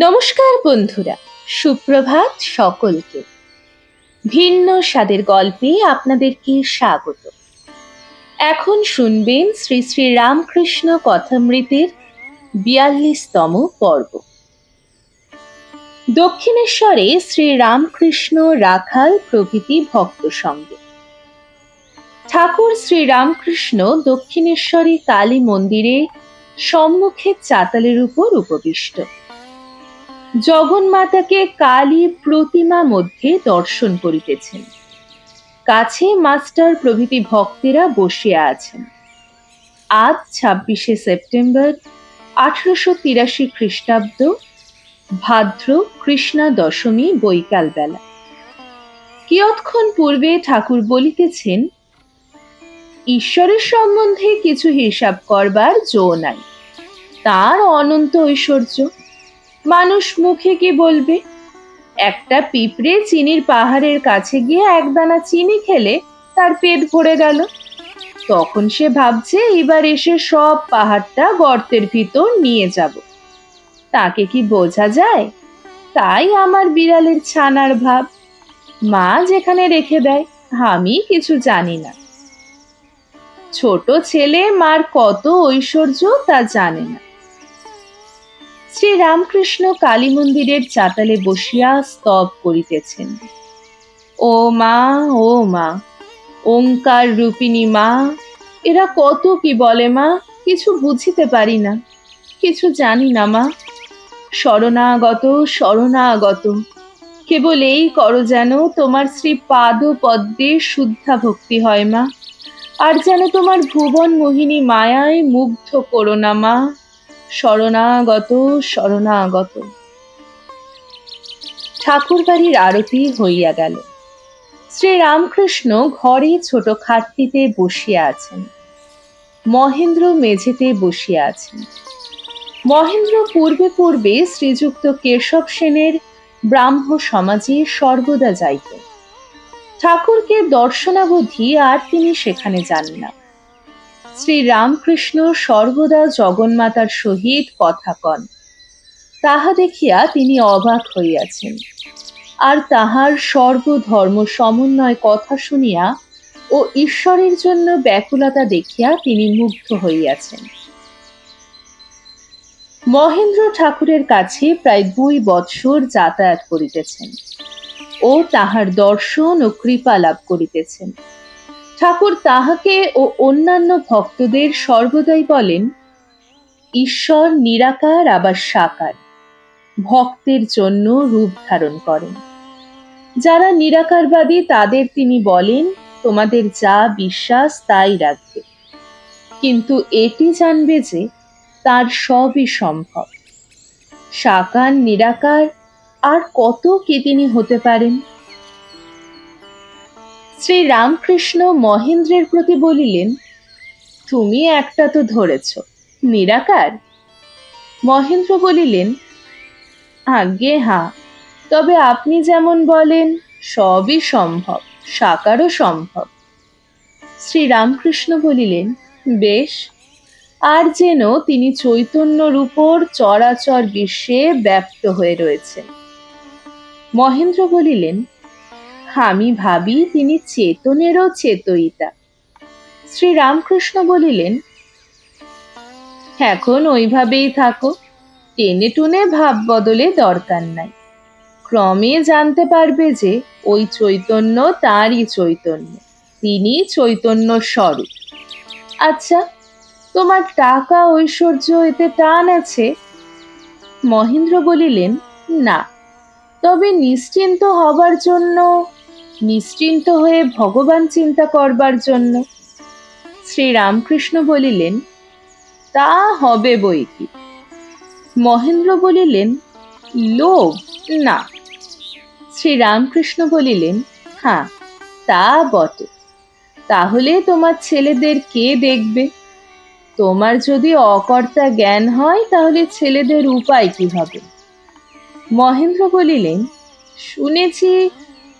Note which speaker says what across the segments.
Speaker 1: নমস্কার বন্ধুরা, সুপ্রভাত সকলকে। ভিন্ন স্বাদের গল্পে আপনাদেরকে স্বাগত। এখন শুনবেন শ্রী শ্রী রামকৃষ্ণ কথামৃতের ৪২তম পর্ব। দক্ষিণেশ্বরে শ্রী রামকৃষ্ণ, রাখাল প্রভৃতি ভক্ত সঙ্গে। ঠাকুর শ্রী রামকৃষ্ণ দক্ষিণেশ্বরী কালী মন্দিরে সম্মুখে চাতালের উপর উপবিষ্ট। জগন্মাতাকে কালী প্রতিমা মধ্যে দর্শন করিতেছেন। কাছে মাস্টার প্রভৃতি ভক্তেরা বসিয়া আছেন। আজ ২৬শে সেপ্টেম্বর ১৮৮৩ খ্রিস্টাব্দ, ভাদ্র কৃষ্ণা দশমী বৈকাল বেলা। কিয়ৎক্ষণ পূর্বে ঠাকুর বলিতেছেন, ঈশ্বরের সম্বন্ধে কিছু হিসাব করবার জো নাই। তার অনন্ত ঐশ্বর্য। মানুষ মুখে কি বলবে? একটা পিঁপড়ে চিনির পাহাড়ের কাছে গিয়ে একদানা চিনি খেলে তার পেট ভরে গেল। তখন সে ভাবছে এবার এসে সব পাহাড়টা গর্তের ভিতর নিয়ে যাব। তাকে কি বোঝা যায়? তাই আমার বিড়ালের ছানার ভাব। মা যেখানে রেখে দেয়, আমি কিছু জানি না। ছোট ছেলে মার কত ঐশ্বর্য তা জানে না। শ্রী রামকৃষ্ণ কালী মন্দিরের চাতালে বসিয়া স্তব করিতেছেন। ও মা, ও মা, ওঙ্কার রূপিণী মা, এরা কত কি বলে মা, কিছু বুঝিতে পারি না, কিছু জানি না মা। শরণাগত শরণাগত, কেবল এই করো যেন তোমার শ্রী পাদ পদ্মে শুদ্ধা ভক্তি হয় মা, আর যেন তোমার ভুবন মোহিনী মায়ায় মুগ্ধ করো না মা। শরণাগত শরণাগত। ঠাকুর বাড়ির আরতি হইয়া গেল। শ্রী রামকৃষ্ণ ঘরে ছোট খাটটিতে বসিয়া আছেন। মহেন্দ্র মেঝেতে বসিয়া আছেন। মহেন্দ্র পূর্বে পূর্বে শ্রীযুক্ত কেশব সেনের ব্রাহ্ম সমাজে সর্বদা যাইতেন। ঠাকুরকে দর্শনাবধি আর তিনি সেখানে যান না। শ্রী রামকৃষ্ণ সর্বদা জগন্মাতার সহিত কথা কন, তাহা দেখিয়া তিনি অবাক হইয়াছেন। আর তাহার সর্বধর্ম সমন্বয় কথা শুনিয়া ও ঈশ্বরের জন্য ব্যাকুলতা দেখিয়া তিনি মুগ্ধ হইয়াছেন। মহেন্দ্র ঠাকুরের কাছে প্রায় ২ বৎসর যাতায়াত করিতেছেন ও তাহার দর্শন ও কৃপা লাভ করিতেছেন। ঠাকুর তাহাকে ও অন্যান্য ভক্তদের সর্বদাই বলেন, ঈশ্বর নিরাকার আবার সাকার, ভক্তের জন্য রূপ ধারণ করেন। যারা নিরাকারবাদী তাদের তিনি বলেন, তোমাদের যা বিশ্বাস তাই রাখবে, কিন্তু এটি জানবে যে তার সবই সম্ভব। সাকার, নিরাকার, আর কত কি তিনি হতে পারেন। শ্রী রামকৃষ্ণ মহেন্দ্রের প্রতি বলিলেন, তুমি একটা তো ধরেছ, নিরাকার। মহেন্দ্র বলিলেন, আজ্ঞে হাঁ, তবে আপনি যেমন বলেন সবই সম্ভব, সাকারও সম্ভব। শ্রী রামকৃষ্ণ বলিলেন, বেশ, আর যেন তিনি চৈতন্যর উপর চরাচর বিশ্বে ব্যপ্ত হয়ে রয়েছেন। মহেন্দ্র বলিলেন, আমি ভাবি তিনি চেতনেরও চেতয়িতা। শ্রী রামকৃষ্ণ বলিলেন, এখন ওইভাবেই থাকো, টেনে টুনে ভাব বদলে দরকার নাই। ক্রমে জানতে পারবে যে ওই চৈতন্য তাঁরই চৈতন্য, তিনি চৈতন্য স্বরূপ। আচ্ছা, তোমার টাকা ঐশ্বর্য এতে টান আছে? মহেন্দ্র বলিলেন, না, তবে নিশ্চিন্ত হবার জন্য, নিশ্চিন্ত হয়ে ভগবান চিন্তা করবার জন্য। শ্রী রামকৃষ্ণ বলিলেন, তা হবে বই কি। মহেন্দ্র বলিলেন, লোভ না। শ্রী রামকৃষ্ণ বলিলেন, হ্যাঁ, তা বটে। তাহলে তোমার ছেলেদের কে দেখবে? তোমার যদি অকর্তা জ্ঞান হয় তাহলে ছেলেদের উপায় কি হবে? মহেন্দ্র বলিলেন, শুনেছি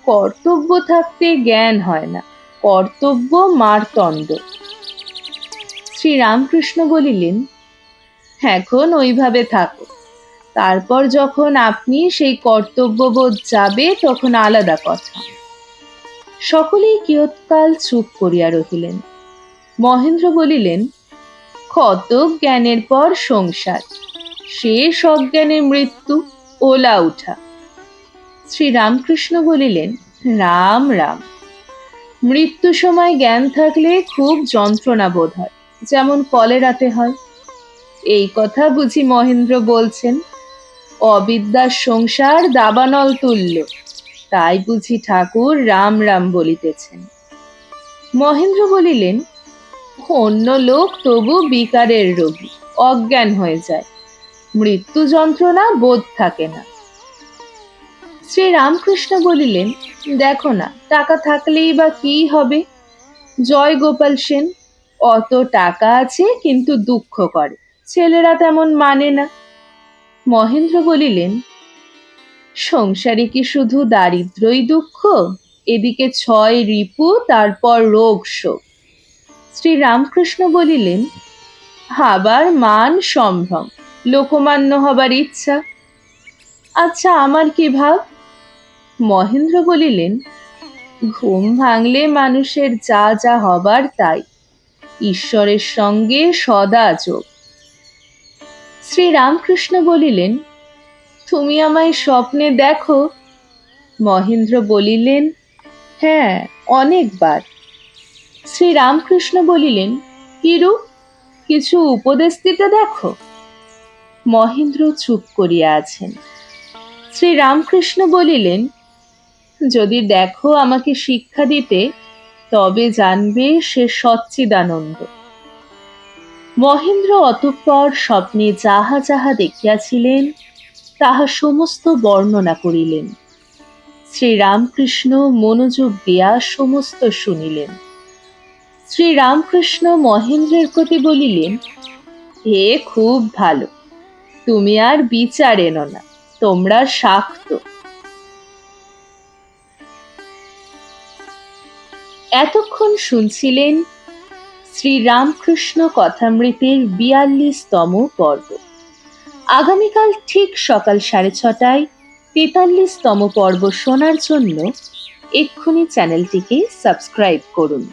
Speaker 1: কর্তব্য থাকতে জ্ঞান হয় না, কর্তব্য মারতণ্ড। শ্রী রামকৃষ্ণ বলিলেন, এখন ওইভাবে থাকো, তারপর যখন আপনি সেই কর্তব্যবোধ যাবে তখন আলাদা কথা। সকলেই কিয়ৎকাল চুপ করিয়া রহিলেন। মহেন্দ্র বলিলেন, কত জ্ঞানের পর সংসার, শেষ অজ্ঞানে মৃত্যু, ওলা উঠা। শ্রীরামকৃষ্ণ বলিলেন, রাম রাম, মৃত্যু সময় জ্ঞান থাকলে খুব যন্ত্রণা বোধ হয়, যেমন কলেরাতে হয়। এই কথা বুঝি মহেন্দ্র বলছেন? অবিদ্যার সংসার দাবানল তুল্য, তাই বুঝি ঠাকুর রাম রাম বলিতেছেন। মহেন্দ্র বলিলেন, অন্য লোক তবু বিকারের রোগী, অজ্ঞান হয়ে যায়, মৃত্যু যন্ত্রণা বোধ থাকে না। শ্রীরামকৃষ্ণ বলিলেন, দেখো না, টাকা থাকলেই বা কি হবে? জয় গোপাল সেন, অত টাকা আছে কিন্তু দুঃখ করে, ছেলেরা তেমন মানে না। মহেন্দ্র বলিলেন, সংসারে কি শুধু দারিদ্রই দুঃখ? এদিকে 6 রিপু, তারপর রোগ শোক। শ্রীরামকৃষ্ণ বলিলেন, আবার মান সম্ভ্রম, লোকমান্য হবার ইচ্ছা। আচ্ছা, আমার কি ভাব? মহেন্দ্র বলিলেন, ঘুম ভাঙলে মানুষের যা যা হবার তাই, ঈশ্বরের সঙ্গে সদা যোগ। শ্রীরামকৃষ্ণ বলিলেন, তুমি আমায় স্বপ্নে দেখো? মহেন্দ্র বলিলেন, হ্যাঁ, অনেকবার। শ্রীরামকৃষ্ণ বলিলেন, কিরূপ? কিছু উপদেশ দিতে দেখো? মহেন্দ্র চুপ করিয়া আছেন। শ্রীরামকৃষ্ণ বলিলেন, যদি দেখো আমাকে শিক্ষা দিতে, তবে জানবে সে সচ্চিদানন্দ। মহেন্দ্র অতঃপর স্বপ্নে যাহা যাহা দেখিয়াছিলেন তাহা সমস্ত বর্ণনা করিলেন। শ্রীরামকৃষ্ণ মনোযোগ দিয়া সমস্ত শুনিলেন। শ্রীরামকৃষ্ণ মহেন্দ্রের প্রতি বলিলেন, হে খুব ভালো, তুমি আর বিচার এনো না, তোমরা শাক্ত। এতক্ষণ শুনছিলেন শ্রীরামকৃষ্ণ কথামৃতের 42তম পর্ব। আগামীকাল ঠিক সকাল 6:30টায় 43তম পর্ব শোনার জন্য এক্ষুনি চ্যানেলটিকে সাবস্ক্রাইব করুন।